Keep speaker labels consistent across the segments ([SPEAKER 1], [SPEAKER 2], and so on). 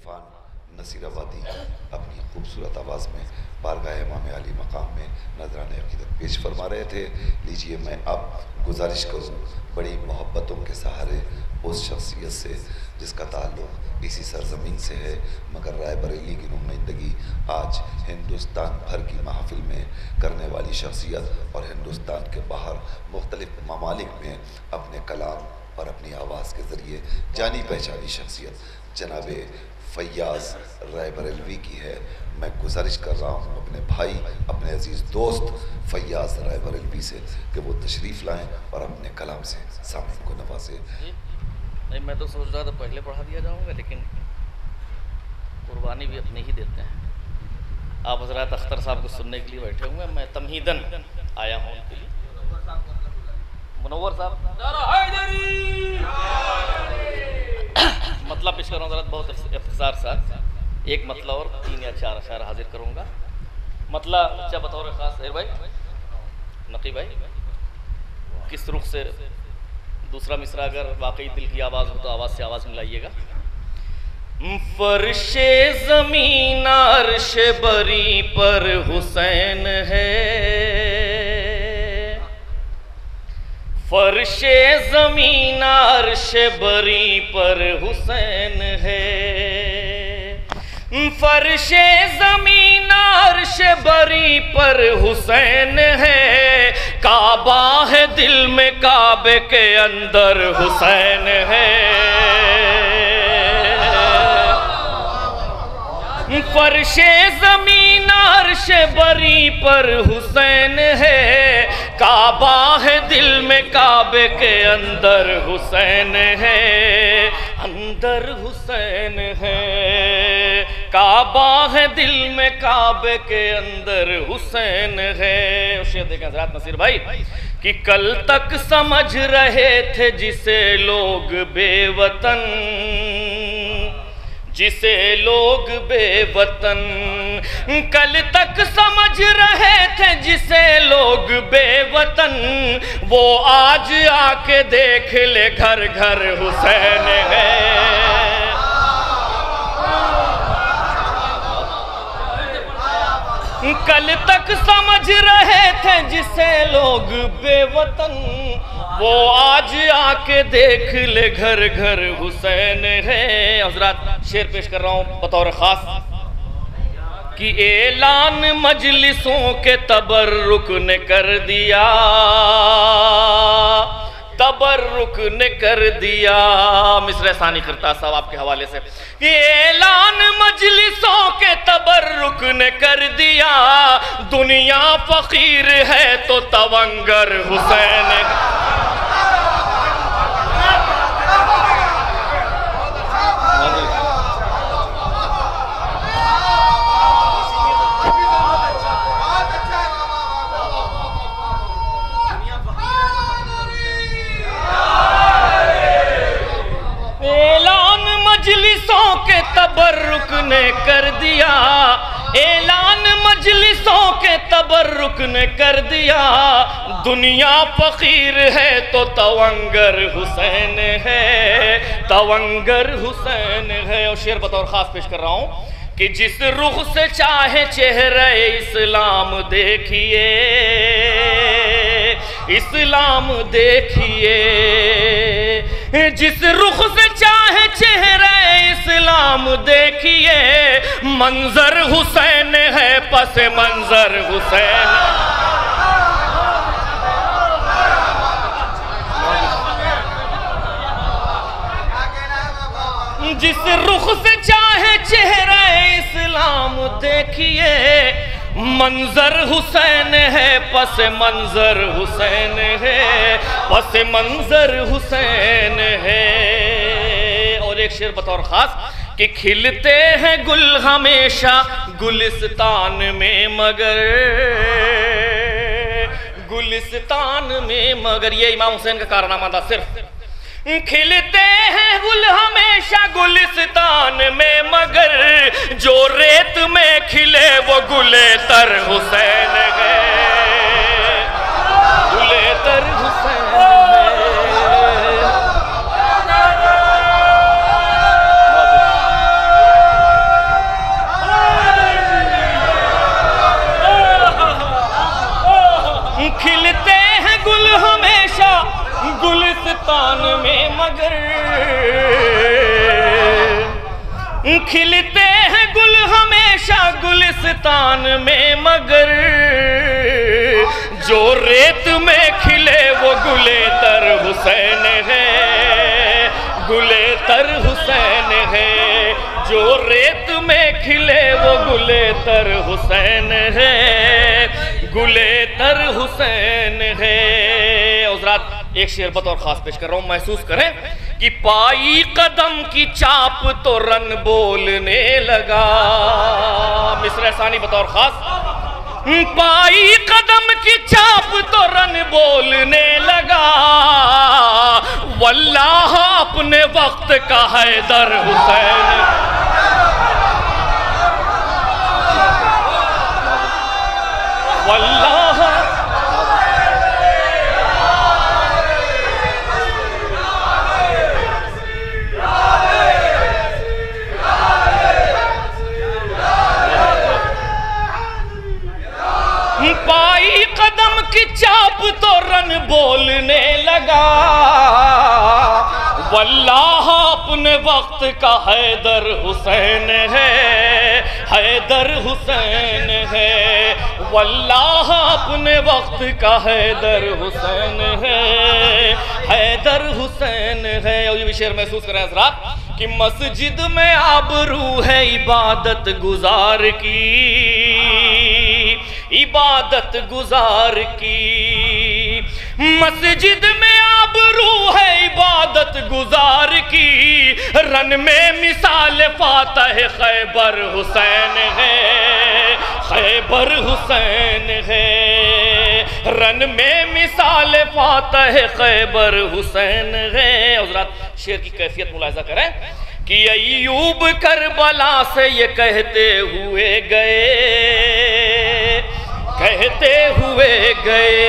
[SPEAKER 1] عرفان نصیر آبادی اپنی خوبصورت آواز میں بارگاہ امام علی مقام میں نذرانِ عقیدت پیش فرما رہے تھے۔ لیجئے میں اب گزارش کروں بڑی محبتوں کے سہارے اس شخصیت سے جس کا تعلق اسی سرزمین سے ہے، مگر رائے بریلی کی نمائندگی آج ہندوستان بھر کی محفل میں کرنے والی شخصیت اور ہندوستان کے باہر مختلف ممالک میں اپنے کلام اور اپنی آواز کے ذریعے جانی پہچانی شخصیت جناب فیاض رائے بریلوی کی ہے۔ میں گزارش کر رہا ہوں اپنے بھائی، اپنے عزیز دوست فیاض رائے بریلوی سے کہ وہ تشریف لائیں اور اپنے کلام سے سامعین کو نوازیں۔
[SPEAKER 2] نہیں، میں تو سوچ رہا تھا پہلے پڑھا دیا جاؤں گا، لیکن قربانی بھی اپنے ہی دیتے ہیں۔ آپ حضرات اختر صاحب کو سننے کے لیے بیٹھے ہوئے ہیں، میں تمہیدن آیا ہوں ان کے لیے۔ منور صاحب مطلب پیش کر رہا ہوں حضرات بہت اختصار ساتھ، ایک مطلب اور 3 یا 4 اشعار حاضر کروں گا۔ مطلب اچھا بطور خاص زہیر بھائی، نقی بھائی، کس رخ سے دوسرا مصرع اگر واقعی دل کی آواز ہو تو آواز سے آواز ملائیے گا۔ فرش زمین عرش بری پر حسین ہے، فرش زمین عرش بری پر حسین ہے، فرش زمین عرش بری پر حسین ہے، کعبہ ہے دل میں کعبے کے اندر حسین ہے، فرش زمین عرش بری پر حسین ہے، کعبہ ہے دل میں کعبے کے اندر حسین ہے، اندر حسین ہے، کعبہ ہے دل میں کعبے کے اندر حسین ہے۔ شعر دیکھیں حضرات نصیر بھائی کہ کل تک سمجھ رہے تھے جسے لوگ بے وطن، جسے لوگ بے وطن، کل تک سمجھ رہے تھے جسے لوگ بے وطن، وہ آج آ کے دیکھ لے گھر گھر حسین ہے۔ کل تک سمجھ رہے تھے جسے لوگ بے وطن، وہ آج آ کے دیکھ لے گھر گھر حسین ہے۔ حضرات شعر پیش کر رہا ہوں بطور خاص کہ اعلان مجلسوں کے تبرک نے کر دیا، تبرک نے کر دیا۔ مصرع ثانی کرتاز صاحب آپ کے حوالے سے کہ اعلان مجلسوں کے تبرک نے کر دیا، دنیا فقیر ہے تو تونگر حسین ہے۔ مجلسوں کے تبرک نے کر دیا، اعلان مجلسوں کے تبرک نے کر دیا، دنیا فقیر ہے تو تونگر حسین ہے، تونگر حسین ہے۔ اور شعر بطور خاص پیش کر رہا ہوں کہ جس رخ سے چاہے چہرہ اسلام دیکھیے، اسلام دیکھیے، جس رخ سے چاہے چہرہ اسلام دیکھیے، منظر حسین ہے پس منظر حسین ہے۔ جس رخ سے چاہے چہرہ اسلام دیکھیے، منظر حسین ہے پس منظر حسین ہے، پس منظر حسین ہے۔ اور ایک شعر بطور خاص کہ کھلتے ہیں گل ہمیشہ گلستان میں مگر، گلستان میں مگر، یہ امام حسین کا کارنامہ تھا صرف۔ کھلتے ہیں گل ہمیشہ گلستان میں مگر، جو ریت میں کھلے وہ گلے تر حسین ہے، گلے تر حسین ہے۔ کھلتے ہیں گل ہمیشہ گلستان میں، مگر جو ریت میں کھلے وہ گلے تر حسین ہے، گلے تر حسین ہے، جو ریت میں کھلے وہ گلے تر حسین ہے، گلے تر حسین ہے۔ حضرات ایک شعر بطور خاص پیش کر رہا ہوں، محسوس کریں کہ پائی قدم کی چاپ تو رن بولنے لگا، مصرع ثانی بطور خاص، پائی قدم کی چاپ تو رن بولنے لگا، واللہ اپنے وقت کا حیدر حسین، واللہ پائی قدم کی چاپ تو رن بولنے لگا، واللہ اپنے وقت کا حیدر حسین ہے، حیدر حسین ہے، واللہ اپنے وقت کا حیدر حسین ہے، حیدر حسین ہے۔ اور یہ بھی شعر محسوس کریں حضرات کہ مسجد میں آبرو ہے عبادت گزار کی، عبادت گزار کی، مسجد میں آبرو ہے عبادت گزار کی، رن میں مثال فاتح خیبر حسین ہے، خیبر حسین ہے، رن میں مثال فاتح خیبر حسین ہے۔ حضرات شعر کی کیفیت ملاحظہ کریں کہ ایوب کربلا سے یہ کہتے ہوئے گئے، کہتے ہوئے گئے،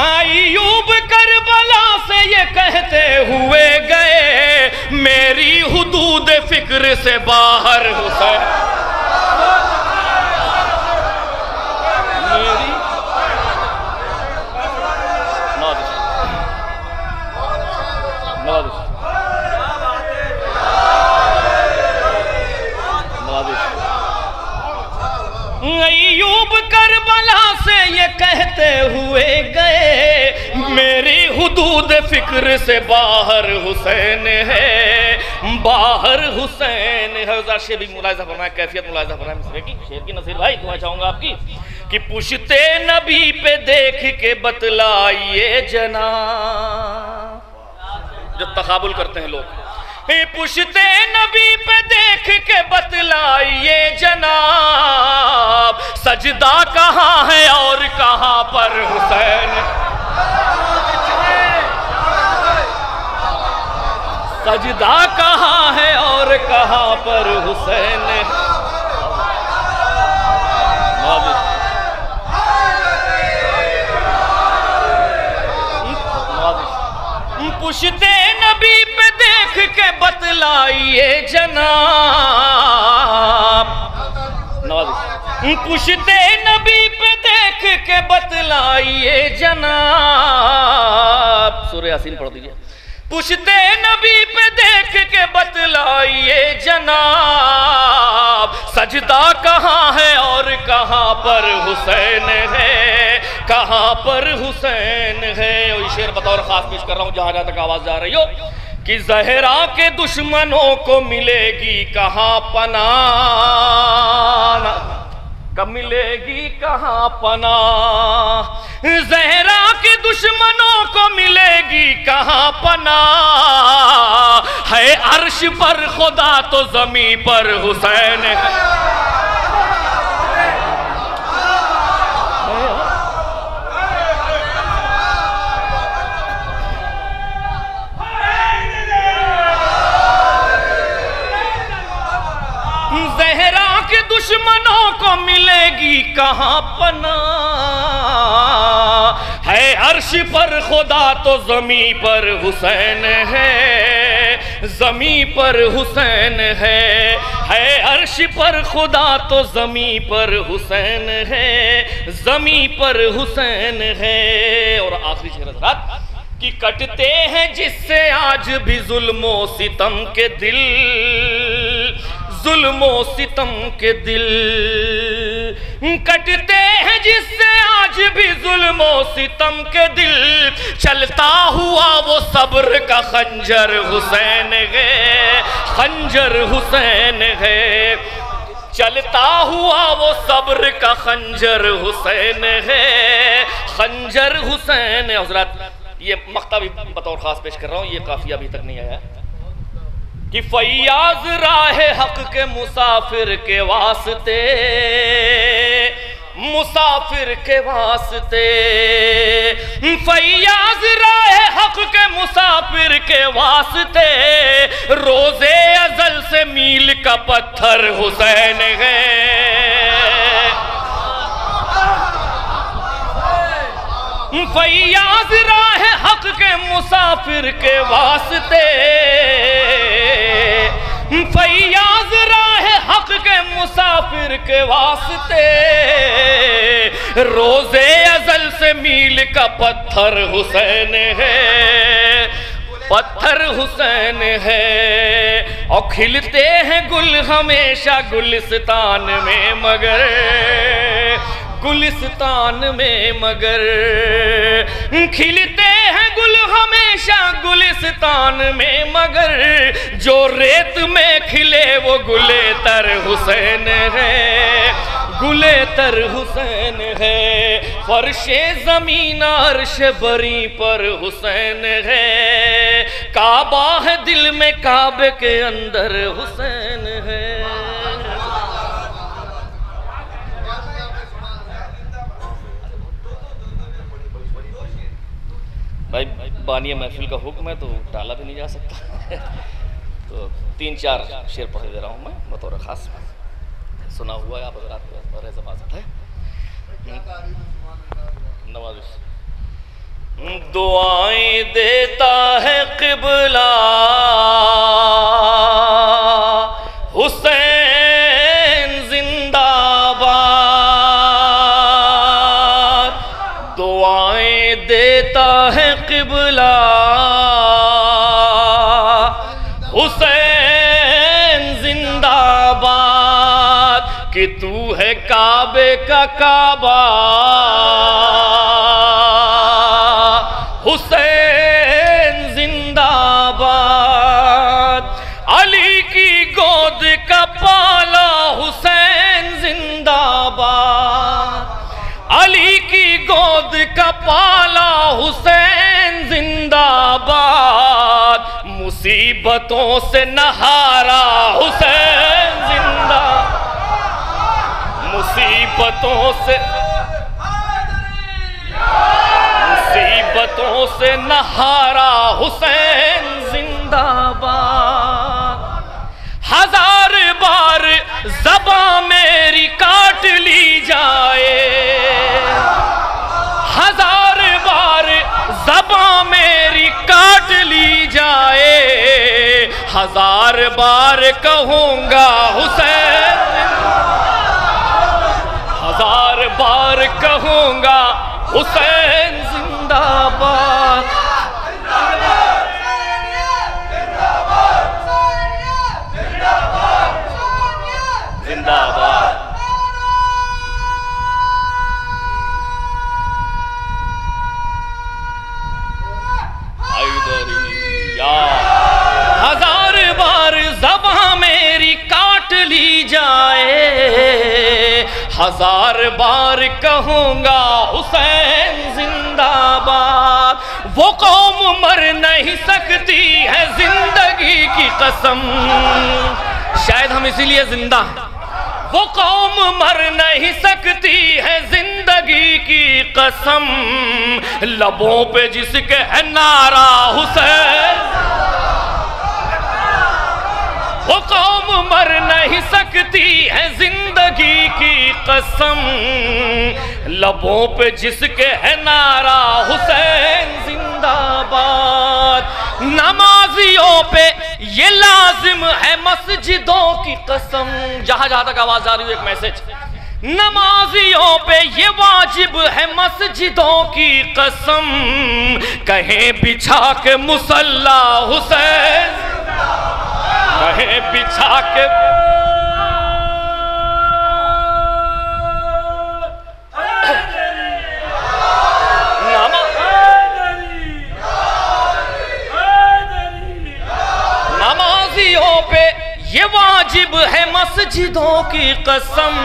[SPEAKER 2] ایوب کربلا سے یہ کہتے ہوئے گئے، میری حدود فکر سے باہر حسین، میری ایوب کربلا سے یہ کہتے ہوئے گئے، میری حدود فکر سے باہر حسین ہے، باہر حسین ہے۔ حضرات شعر بھی ملاحظہ فرمائیں، کیفیت ملاحظہ فرمائیں مصرے کی، شعر کی نصیر بھائی دعا چاہوں گا آپ کی کہ پشتے نبی پہ دیکھ کے بتلائیے جناب، جو تقابل کرتے ہیں لوگ، پشتے نبی پہ دیکھ کے بتلائیے جناب، سجدہ کہاں ہے اور کہاں پر حسین، سجدہ کہاں ہے اور کہاں پر حسین، پشتے نبی پہ دیکھ کے بتلائیے جناب، پشتے نبی پہ دیکھ کے بتلائیے جناب، سورہ یاسین پڑھ دیجئے، پشتے نبی پہ دیکھ کے بتلائیے جناب، سجدہ کہاں ہے اور کہاں پر حسین ہے، کہاں پر حسین ہے۔ اور یہ شعر بطور خاص پیش کر رہا ہوں جہاں تک آواز جا رہی ہو کہ زہرا کے دشمنوں کو ملے گی کہاں پناہ، کب ملے گی کہاں پناہ، زہرا کے دشمنوں کو ملے گی کہاں پناہ، ہے عرش پر خدا تو زمین پر حسین ہے، زہرا کے دشمنوں کو ملے گی کہاں پناہ، ہے عرش پر خدا تو زمین پر حسین ہے، زمین پر حسین ہے عرش پر خدا تو زمین پر حسین ہے، زمین پر حسین ہے۔ اور آخری شعر حضرات کہ کٹتے ہیں جس سے آج بھی ظلم و ستم کے دل، ظلم و ستم کے دل، کٹتے ہیں جس سے آج بھی ظلم و ستم کے دل، چلتا ہوا وہ صبر کا خنجر حسین ہے، خنجر حسین ہے، چلتا ہوا وہ صبر کا خنجر حسین ہے، خنجر حسین ہے۔ حضرات یہ مقطع بھی بطور خاص پیش کر رہا ہوں، یہ قافیہ ابھی تک نہیں آیا کہ فیاض راہ حق کے مسافر کے واسطے، مسافر کے واسطے، فیاض راہ حق کے مسافر کے واسطے، روز ازل سے میل کا پتھر حسین ہے، فیاض راہ حق کے مسافر کے واسطے، فیاض راہ حق کے مسافر کے واسطے، روز ازل سے میل کا پتھر حسین ہے، پتھر حسین ہے، اور کھلتے ہیں گل ہمیشہ گلستان میں مگر، گلستان میں مگر، کھلتے ہیں گل ہمیشہ گلستان میں مگر، جو ریت میں کھلے وہ گلے تر حسین ہے، گلے تر حسین ہے، فرش زمین عرش بری پر حسین ہے، کعبہ ہے دل میں کعبے کے اندر حسین ہے۔ بھائی بانی محفل کا حکم ہے تو ٹالا بھی نہیں جا سکتا، تو 3-4 شعر پڑھ دے رہا ہوں میں بطور خاص، سنا ہوا ہے آپ حضرات کو بر زبازت ہے۔ نوازش دعائیں دیتا ہے قبلہ حسین زندہ باد، دعائیں دیتا ہے قبلہ حسین زندہ باد، کہ تو ہے کعبے کا کعبہ حسین زندہ باد، علی کی گود کا پالا حسین زندہ باد، علی کی گود کا پالا حسین زندہ باد، مصیبتوں سے نہارا حسین زندہ، مصیبتوں سے نہارا حسین زندہ باد، ہزار بار زباں میری کاٹ لی جائے، ہزار بار زباں میری کاٹ لی جائے، ہزار بار کہوں گا حسین، ہزار بار کہوں گا حسین زندہ باد، زندہ باد، ہزار بار زباں میری کاٹ لی جائے، ہزار بار کہوں گا حسین زندہ باد، وہ قوم مر نہیں سکتی ہے زندگی کی قسم، شاید ہم اسی لیے زندہ ہیں، وہ قوم مر نہیں سکتی ہے زندگی کی قسم، لبوں پہ جس کے ہے نعرہ حسین، وہ قوم مر نہیں سکتی ہے زندگی کی قسم، لبوں پہ جس کے ہے نعرہ حسین زندہ باد، نمازیوں پہ یہ لازم ہے مسجدوں کی قسم، جہاں جہاں تک آواز آ رہی ہے ایک میسج، نمازیوں پہ یہ واجب ہے مسجدوں کی قسم، کہیں بچھا کے مصلی حسین، کہیں بچھا کے نمازیوں پہ یہ واجب ہے مسجدوں کی قسم،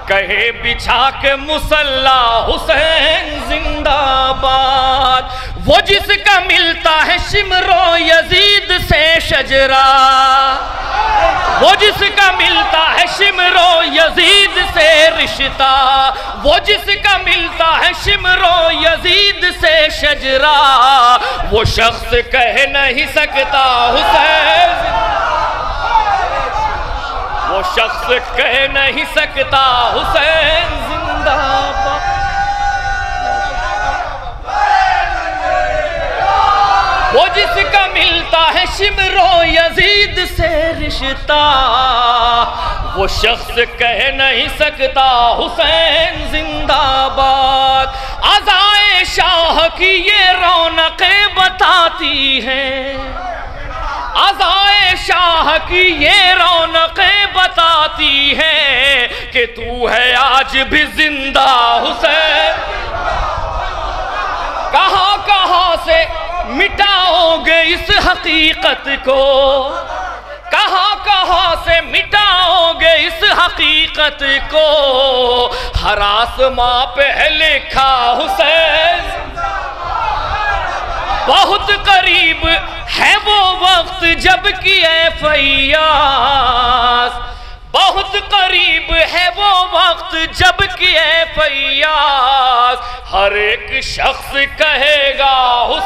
[SPEAKER 2] کہے بچھا کے مصلی حسین زندہ باد، وہ جس کا ملتا ہے شمر و یزید سے شجرہ، وہ جس کا ملتا ہے شمر و یزید سے رشتہ، وہ جس کا ملتا ہے شمر و یزید سے شجرہ، وہ شخص کہہ نہیں سکتا حسین، وہ شخص کہہ نہیں سکتا حسین زندہ باد۔ وہ جس کا ملتا ہے شمر و یزید سے رشتہ، وہ شخص کہہ نہیں سکتا حسین زندہ باد۔ عزائے شاہ کی یہ رونقیں بتاتی ہیں، عزائے شاہ کی یہ رونقیں بتاتی ہیں کہ تو ہے آج بھی زندہ حسین۔ کہاں کہاں سے مٹاؤ گے اس حقیقت کو، کہاں کہاں سے مٹاؤ گے اس حقیقت کو، ہر آسماں پہ ہے لکھا حسین۔ بہت قریب ہے وہ وقت جب کہ اے فیاض، بہت قریب ہے وہ وقت جب کہ اے فیاض، ہر ایک شخص کہے گا حسین۔